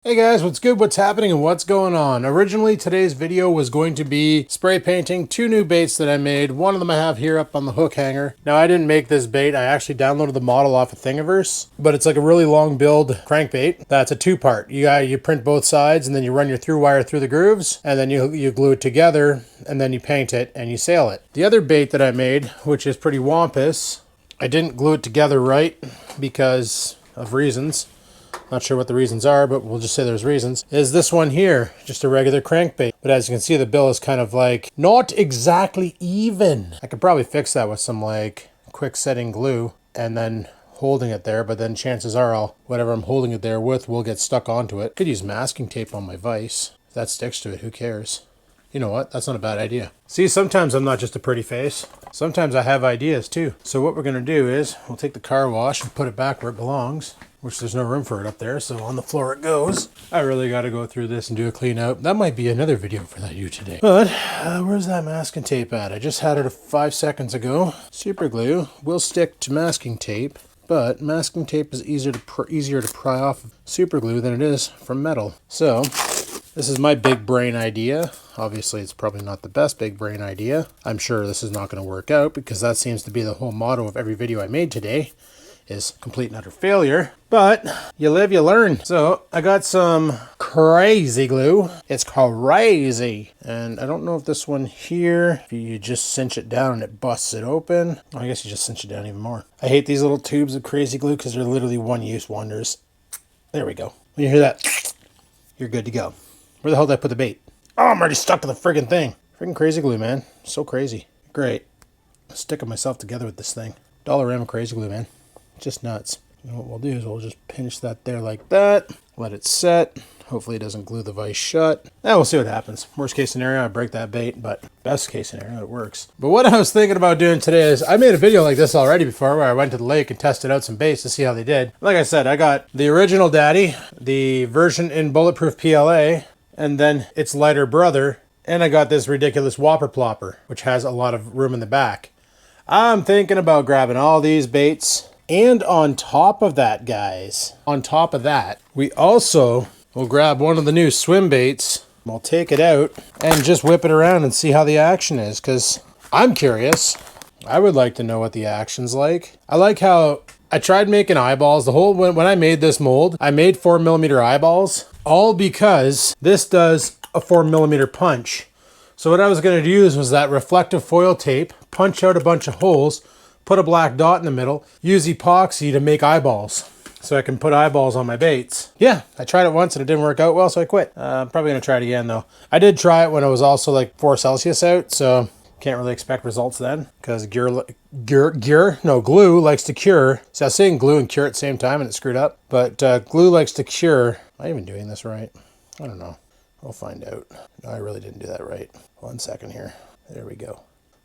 Hey guys, what's good, what's happening, and what's going on? Originally, today's video was going to be spray painting two new baits that I made. One of them I have here up on the hook hanger. Now, I didn't make this bait. I actually downloaded the model off of Thingiverse, but it's like a really long build crankbait. That's a two-part. You print both sides, and then you run your through wire through the grooves, and then you glue it together, and then you paint it, and you sail it. The other bait that I made, which is pretty wampus, I didn't glue it together right because of reasons. Not sure what the reasons are, but we'll just say there's reasons. Is this one here, just a regular crankbait. But as you can see, the bill is kind of like not exactly even. I could probably fix that with some like quick setting glue and then holding it there, but then chances are whatever I'm holding it there with will get stuck onto it. Could use masking tape on my vise. If that sticks to it, who cares? You know what? That's not a bad idea. See, sometimes I'm not just a pretty face. Sometimes I have ideas too. So what we're gonna do is we'll take the car wash and put it back where it belongs, which there's no room for it up there, so on the floor it goes. I really got to go through this and do a clean out. That might be another video for that you today. But where's that masking tape at? I just had it 5 seconds ago. Super glue will stick to masking tape, but masking tape is easier to pry off of super glue than it is from metal. So this is my big brain idea. Obviously, it's probably not the best big brain idea. I'm sure this is not going to work out because that seems to be the whole motto of every video I made today. Is complete and utter failure, but you live, you learn. So I got some crazy glue. It's crazy. And I don't know if this one here, if you just cinch it down and it busts it open. I guess you just cinch it down even more. I hate these little tubes of crazy glue because they're literally one-use wonders. There we go. When you hear that, you're good to go. Where the hell did I put the bait? Oh, I'm already stuck to the friggin' thing. Friggin' crazy glue, man. So crazy. Great. I'm sticking myself together with this thing. $1 crazy glue, man. Just nuts. And what we'll do is we'll just pinch that there like that. Let it set. Hopefully it doesn't glue the vise shut. Now we'll see what happens. Worst case scenario, I break that bait, but best case scenario, it works. But what I was thinking about doing today is I made a video like this already before where I went to the lake and tested out some baits to see how they did. Like I said, I got the original daddy, the version in bulletproof PLA, and then its lighter brother, and I got this ridiculous Whopper Plopper, which has a lot of room in the back. I'm thinking about grabbing all these baits. And on top of that, guys, on top of that, we also will grab one of the new swim baits. We'll take it out and just whip it around and see how the action is, because I'm curious. I would like to know what the action's like. I like how I tried making eyeballs. When I made this mold, I made 4mm eyeballs, all because this does a 4mm punch. So what I was going to use was that reflective foil tape, punch out a bunch of holes, put a black dot in the middle, use epoxy to make eyeballs so I can put eyeballs on my baits. Yeah, I tried it once and it didn't work out well, so I quit. I'm probably going to try it again though. I did try it when it was also like 4 Celsius out, so can't really expect results then because glue likes to cure. So I was saying glue and cure at the same time and it screwed up, but glue likes to cure. Am I even doing this right? I don't know. We'll find out. No, I really didn't do that right. 1 second here. There we go.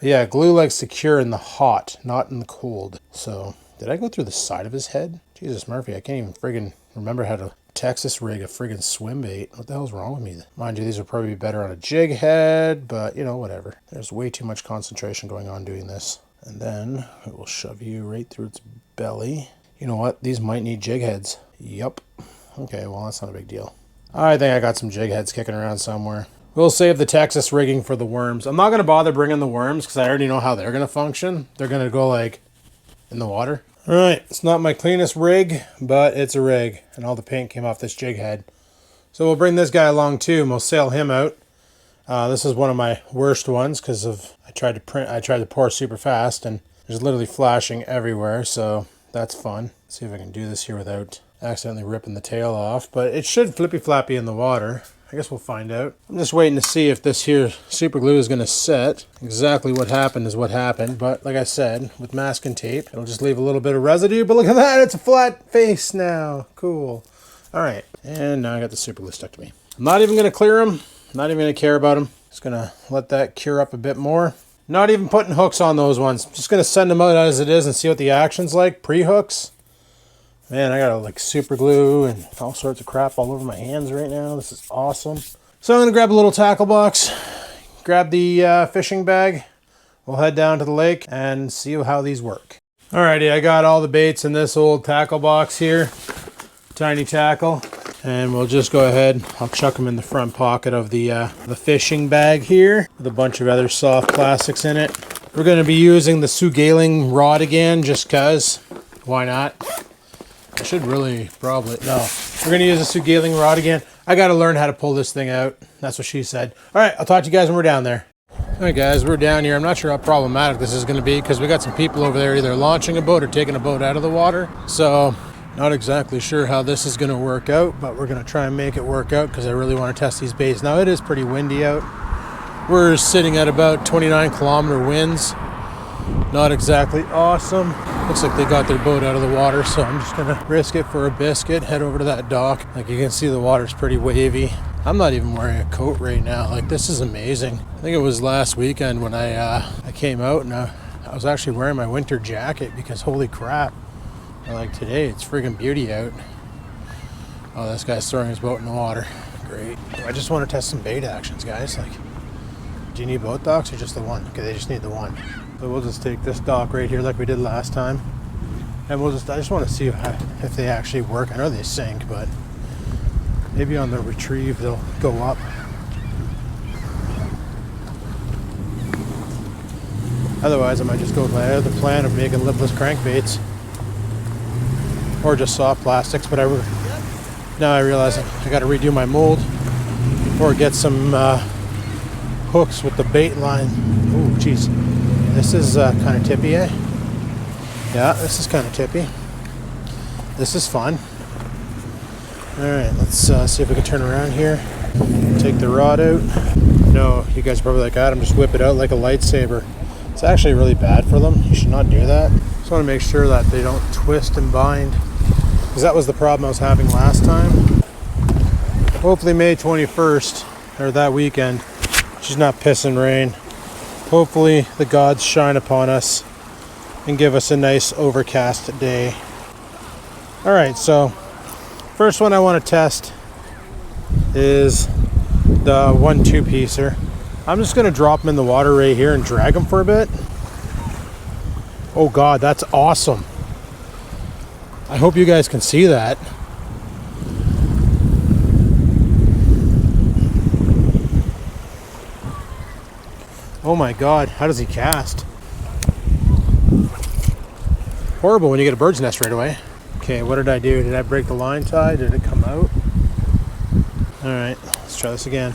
Yeah, glue likes to cure in the hot, not in the cold. So, did I go through the side of his head? Jesus, Murphy, I can't even friggin' remember how to Texas rig a friggin' swim bait. What the hell's wrong with me? Mind you, these would probably be better on a jig head, but, you know, whatever. There's way too much concentration going on doing this. And then, it will shove you right through its belly. You know what? These might need jig heads. Yup. Okay, well, that's not a big deal. I think I got some jig heads kicking around somewhere. We'll save the Texas rigging for the worms. I'm not going to bother bringing the worms because I already know how they're going to function. They're going to go like in the water. All right, it's not my cleanest rig, but it's a rig. And all the paint came off this jig head. So we'll bring this guy along too and we'll sail him out. This is one of my worst ones because I tried to pour super fast and there's literally flashing everywhere. So that's fun. Let's see if I can do this here without accidentally ripping the tail off. But it should flippy flappy in the water. I guess we'll find out. I'm just waiting to see if this here super glue is going to set. Exactly what happened is what happened. But like I said, with masking tape, it'll just leave a little bit of residue. But look at that, it's a flat face now. Cool. All right, and now I got the super glue stuck to me. I'm not even going to clear them. Not even going to care about them. Just going to let that cure up a bit more. Not even putting hooks on those ones. Just going to send them out as it is and see what the action's like. Pre-hooks. Man, I got like super glue and all sorts of crap all over my hands right now. This is awesome. So I'm going to grab a little tackle box, grab the fishing bag. We'll head down to the lake and see how these work. Alrighty, I got all the baits in this old tackle box here. Tiny tackle. And we'll just go ahead, I'll chuck them in the front pocket of the fishing bag here with a bunch of other soft plastics in it. We're going to be using the Skivinz rod again, just cause. Why not? I should really probably, no. We're going to use the Skivinz rod again. I got to learn how to pull this thing out. That's what she said. All right, I'll talk to you guys when we're down there. All right, guys, we're down here. I'm not sure how problematic this is going to be because we got some people over there either launching a boat or taking a boat out of the water. So, not exactly sure how this is going to work out, but we're going to try and make it work out because I really want to test these baits. Now, it is pretty windy out. We're sitting at about 29-kilometer winds. Not exactly awesome. Looks like they got their boat out of the water, so I'm just going to risk it for a biscuit, head over to that dock. Like you can see, the water's pretty wavy. I'm not even wearing a coat right now. Like, this is amazing. I think it was last weekend when I came out and I was actually wearing my winter jacket because holy crap. Like today, it's friggin' beauty out. Oh, this guy's throwing his boat in the water. Great. I just want to test some bait actions, guys. Like, do you need both docks or just the one? Okay, they just need the one. So we'll just take this dock right here like we did last time. And I just want to see if they actually work. I know they sink, but maybe on the retrieve they'll go up. Otherwise, I might just go with my other plan of making lipless crankbaits. Or just soft plastics, but now I realize I got to redo my mold or get some hooks with the bait line. Oh, geez, this is kind of tippy, eh? Yeah, this is kind of tippy. This is fun. All right, let's see if we can turn around here. Take the rod out. No, you guys are probably like, Adam, just whip it out like a lightsaber. It's actually really bad for them. You should not do that. Just want to make sure that they don't twist and bind, because that was the problem I was having last time. Hopefully May 21st, or that weekend, she's not pissing rain. Hopefully the gods shine upon us and give us a nice overcast day. All right, so first one I want to test is the 1 2-piecer. I'm just going to drop them in the water right here and drag them for a bit. Oh God, that's awesome. I hope you guys can see that. Oh my God, how does he cast? Horrible when you get a bird's nest right away. Okay, what did I do? Did I break the line tie? Did it come out? All right, let's try this again.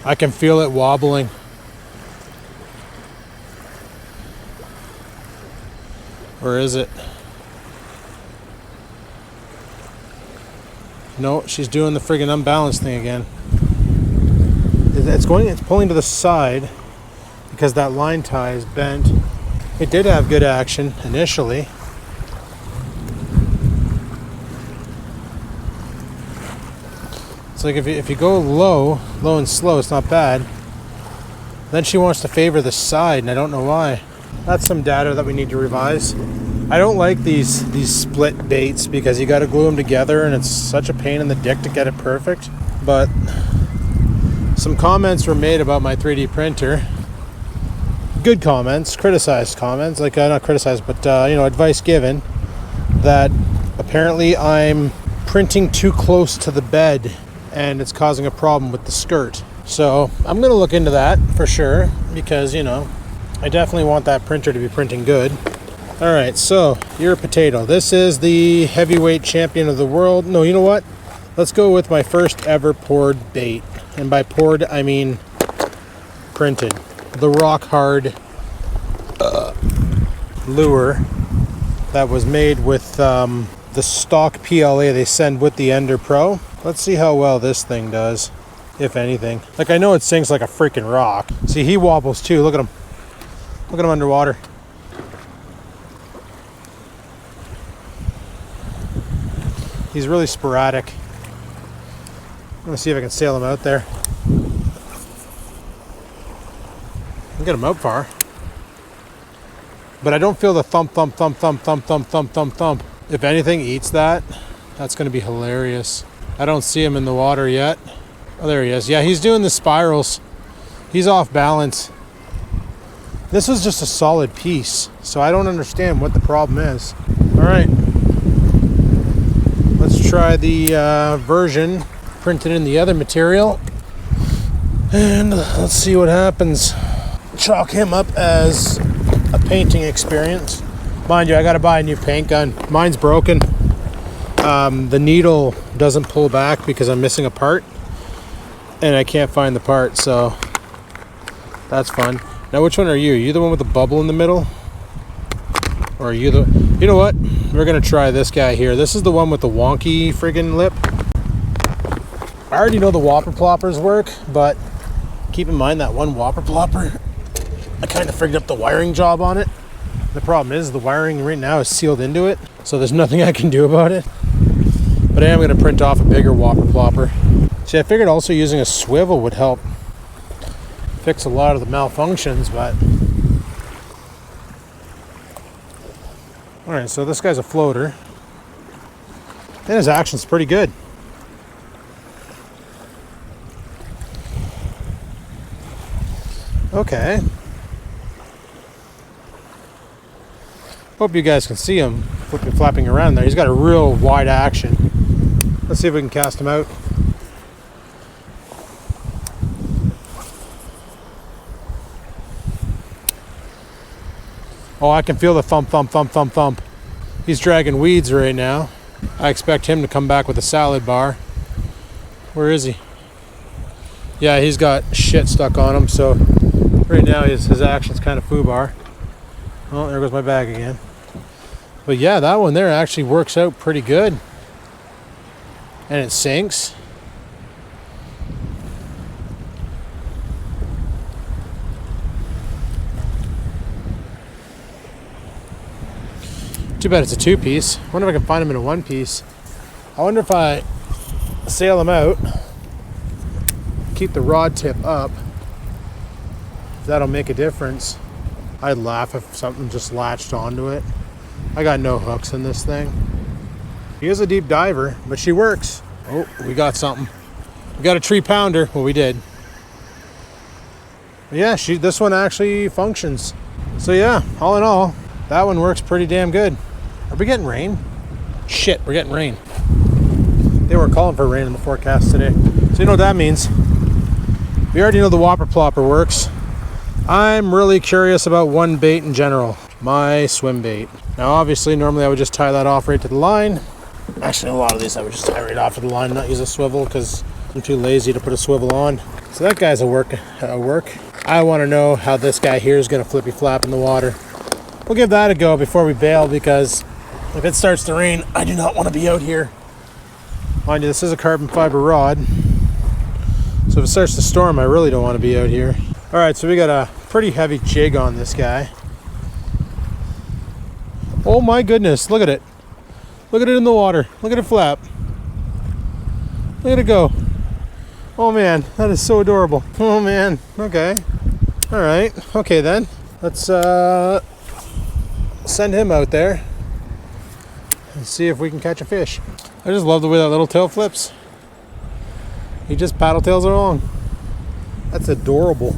I can feel it wobbling. Or is it? No, she's doing the friggin' unbalanced thing again. It's pulling to the side because that line tie is bent. It did have good action initially. It's like if you go low and slow, it's not bad. Then she wants to favor the side, and I don't know why. That's some data that we need to revise. I don't like these split baits because you got to glue them together, and it's such a pain in the dick to get it perfect. But some comments were made about my 3D printer. Good comments, criticized comments, like not criticized, but advice given that apparently I'm printing too close to the bed and it's causing a problem with the skirt. So I'm going to look into that for sure because, I definitely want that printer to be printing good. All right, so you're a potato. This is the heavyweight champion of the world. No, you know what? Let's go with my first ever poured bait. And by poured, I mean printed. The rock hard lure that was made with the stock PLA they send with the Ender Pro. Let's see how well this thing does, if anything. Like, I know it sinks like a freaking rock. See, he wobbles too. Look at him. Look at him underwater. He's really sporadic. I'm gonna see if I can sail him out there. I can get him out far. But I don't feel the thump, thump, thump, thump, thump, thump, thump, thump, thump. If anything eats that, that's gonna be hilarious. I don't see him in the water yet. Oh, there he is. Yeah, he's doing the spirals. He's off balance. This was just a solid piece, so I don't understand what the problem is. All right, let's try the version printed in the other material, and let's see what happens. Chalk him up as a painting experience. Mind you, I gotta buy a new paint gun. Mine's broken. The needle doesn't pull back because I'm missing a part, and I can't find the part, so that's fun. Now, which one are you? Are you the one with the bubble in the middle? Or are you the... You know what? We're going to try this guy here. This is the one with the wonky friggin' lip. I already know the whopper ploppers work, but keep in mind that one whopper plopper, I kind of frigged up the wiring job on it. The problem is the wiring right now is sealed into it, so there's nothing I can do about it. But I am going to print off a bigger whopper plopper. See, I figured also using a swivel would help fix a lot of the malfunctions, but all right, so this guy's a floater and his action's pretty good. Okay, hope you guys can see him flapping around there. He's got a real wide action. Let's see if we can cast him out. Oh, I can feel the thump, thump, thump, thump, thump. He's dragging weeds right now. I expect him to come back with a salad bar. Where is he? Yeah, he's got shit stuck on him, so right now his action's kind of foobar. Oh, there goes my bag again. But yeah, that one there actually works out pretty good. And it sinks. Too bad it's a two-piece. I wonder if I can find them in a one-piece. I wonder if I sail them out, keep the rod tip up, if that'll make a difference. I'd laugh if something just latched onto it. I got no hooks in this thing. She is a deep diver, but she works. Oh, we got something. We got a 3-pounder. Well, we did. But yeah, this one actually functions. So yeah, all in all, that one works pretty damn good. Are we getting rain? Shit, we're getting rain. They were calling for rain in the forecast today. So you know what that means. We already know the whopper plopper works. I'm really curious about one bait in general. My swim bait. Now obviously, normally I would just tie that off right to the line. Actually, a lot of these I would just tie right off to the line, not use a swivel because I'm too lazy to put a swivel on. So that guy's at work. I want to know how this guy here is going to flippy flap in the water. We'll give that a go before we bail, because if it starts to rain, I do not want to be out here. Mind you, this is a carbon fiber rod, so if it starts to storm, I really don't want to be out here. All right, so we got a pretty heavy jig on this guy. Oh my goodness, look at it. Look at it in the water. Look at it flap. Look at it go. Oh man, that is so adorable. Oh man, okay. All right, okay then. Let's send him out there and see if we can catch a fish. I just love the way that little tail flips. He just paddle tails along. That's adorable.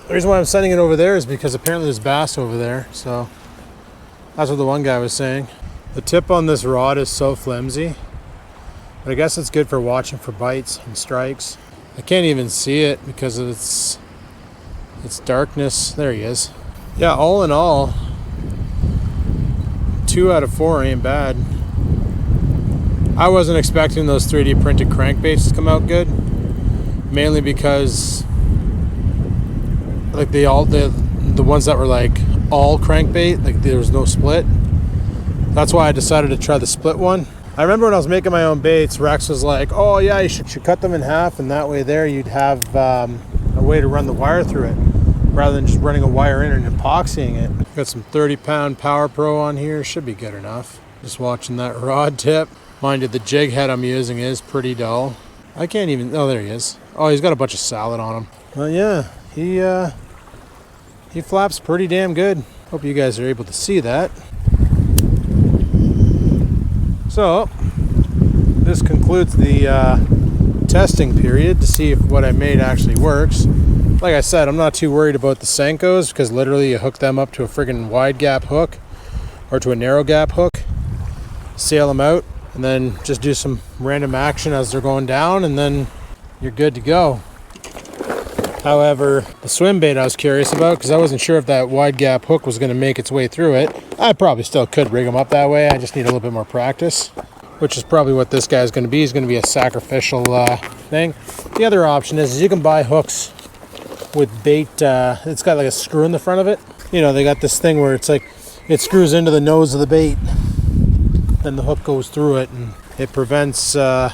The reason why I'm sending it over there is because apparently there's bass over there, so that's what the one guy was saying. The tip on this rod is so flimsy, but I guess it's good for watching for bites and strikes. I can't even see it because of its darkness. There he is. Yeah, all in all, 2 out of 4 ain't bad. I wasn't expecting those 3D printed crankbaits to come out good, mainly because like the ones that were like all crankbait, like there was no split. That's why I decided to try the split one. I remember when I was making my own baits, Rex was like, oh yeah, you should cut them in half, and that way there you'd have a way to run the wire through it, rather than just running a wire in and epoxying it. Got some 30-pound Power Pro on here, should be good enough. Just watching that rod tip. Mind you, the jig head I'm using is pretty dull. I can't even, oh there he is. Oh, he's got a bunch of salad on him. Well yeah, he flaps pretty damn good. Hope you guys are able to see that. So, this concludes the testing period to see if what I made actually works. like I said, I'm not too worried about the Senkos because literally you hook them up to a friggin' wide gap hook or to a narrow gap hook, sail them out, and then just do some random action as they're going down, and then you're good to go. However, the swim bait I was curious about because I wasn't sure if that wide gap hook was going to make its way through it. I probably still could rig them up that way. I just need a little bit more practice, which is probably what this guy's going to be. He's going to be a sacrificial thing. The other option is you can buy hooks with bait. It's got like a screw in the front of it. You know, they got this thing where it's like it screws into the nose of the bait, then the hook goes through it, and it prevents. I'm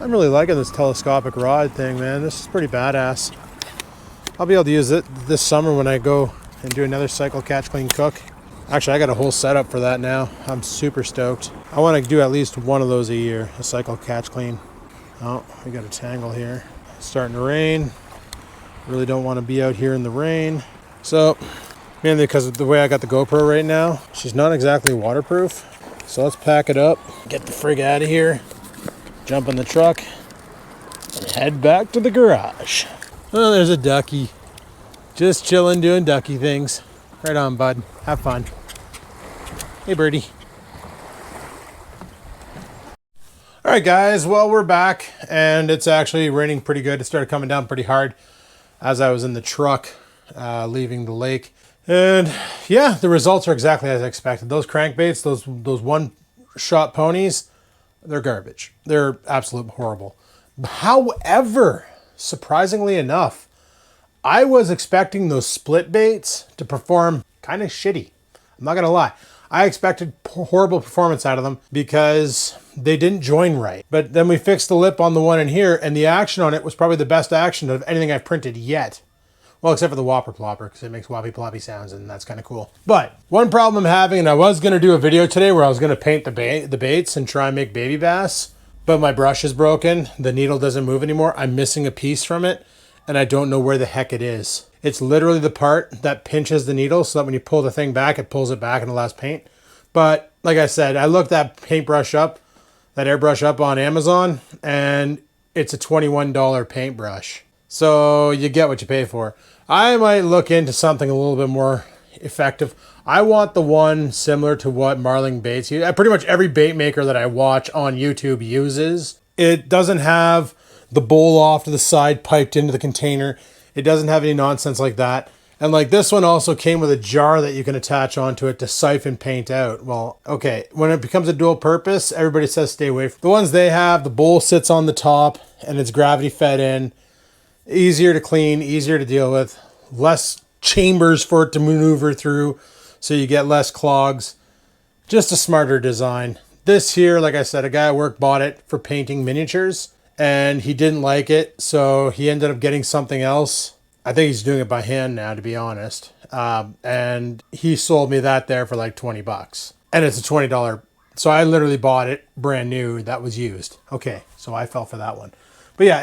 really liking this telescopic rod thing, man. This is pretty badass. I'll be able to use it this summer when I go and do another cycle catch, clean, cook. Actually, I got a whole setup for that now. I'm super stoked. I want to do at least one of those a year, a cycle catch, clean. Oh, we got a tangle here. It's starting to rain. Really don't want to be out here in the rain. So, mainly because of the way I got the GoPro right now, she's not exactly waterproof. So let's pack it up, get the frig out of here, jump in the truck, and head back to the garage. Oh, there's a ducky. Just chilling, doing ducky things. Right on, bud. Have fun. Hey, birdie. All right, guys. Well, we're back, and it's actually raining pretty good. It started coming down pretty hard as I was in the truck leaving the lake. And yeah, the results are exactly as I expected. Those crankbaits, those one-shot ponies, they're garbage. They're absolutely horrible. However, surprisingly enough, I was expecting those split baits to perform kind of shitty. I'm not gonna lie. I expected horrible performance out of them because they didn't join right. But then we fixed the lip on the one in here, and the action on it was probably the best action of anything I've printed yet. Well, except for the Whopper Plopper, because it makes whoppy ploppy sounds, and that's kind of cool. But one problem I'm having, and I was going to do a video today where I was going to paint the baits and try and make baby bass, but my brush is broken. The needle doesn't move anymore. I'm missing a piece from it, and I don't know where the heck it is. It's literally the part that pinches the needle so that when you pull the thing back, it pulls it back and allows paint. But like I said, I looked that paintbrush up, that airbrush up on Amazon, and it's a $21 paintbrush. So you get what you pay for. I might look into something a little bit more effective. I want the one similar to what Marling Baits use. Pretty much every bait maker that I watch on YouTube uses. It doesn't have the bowl off to the side piped into the container. It doesn't have any nonsense like that. And like this one also came with a jar that you can attach onto it to siphon paint out. Well, okay, when it becomes a dual purpose, everybody says stay away from the ones they have. The bowl sits on the top and it's gravity fed in. Easier to clean, easier to deal with, less chambers for it to maneuver through, so you get less clogs. Just a smarter design. This here, like I said, a guy at work bought it for painting miniatures, and he didn't like it, so he ended up getting something else. I think he's doing it by hand now, to be honest. And he sold me that there for like 20 bucks. And it's a $20. So I literally bought it brand new that was used. Okay, so I fell for that one. But yeah,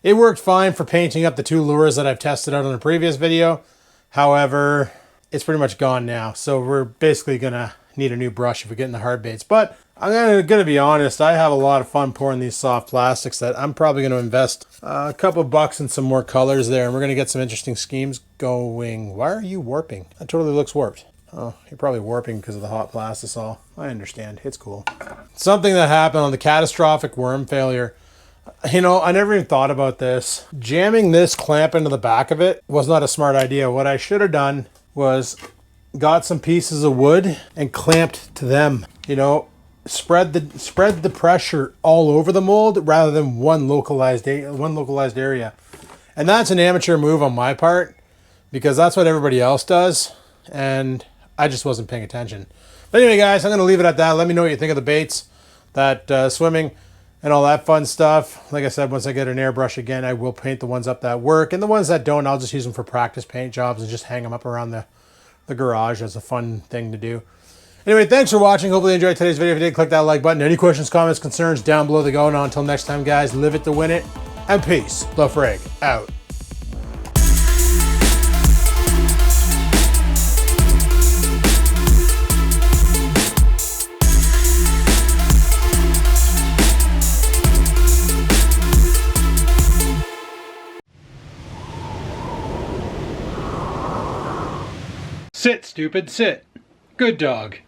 it worked fine for painting up the two lures that I've tested out in a previous video. However, it's pretty much gone now. So we're basically gonna need a new brush if we get in the hard baits. But I'm gonna be honest, I have a lot of fun pouring these soft plastics that I'm probably gonna invest a couple bucks in some more colors there, and we're gonna get some interesting schemes going. Why are you warping? That totally looks warped. Oh, you're probably warping because of the hot plastisol. I understand, it's cool. Something that happened on the catastrophic worm failure. You know, I never even thought about this. Jamming this clamp into the back of it was not a smart idea. What I should have done was got some pieces of wood and clamped to them. You know, spread the pressure all over the mold rather than one localized area. And that's an amateur move on my part because that's what everybody else does, and I just wasn't paying attention. But anyway, guys, I'm going to leave it at that. Let me know what you think of the baits, that swimming, and all that fun stuff. Like I said, once I get an airbrush again, I will paint the ones up that work. And the ones that don't, I'll just use them for practice paint jobs and just hang them up around the garage as a fun thing to do. Anyway, thanks for watching. Hopefully you enjoyed today's video. If you did, click that like button. Any questions, comments, concerns, down below the go. And until next time, guys, live it to win it. And peace. Love Frig out. Sit, stupid, sit. Good dog.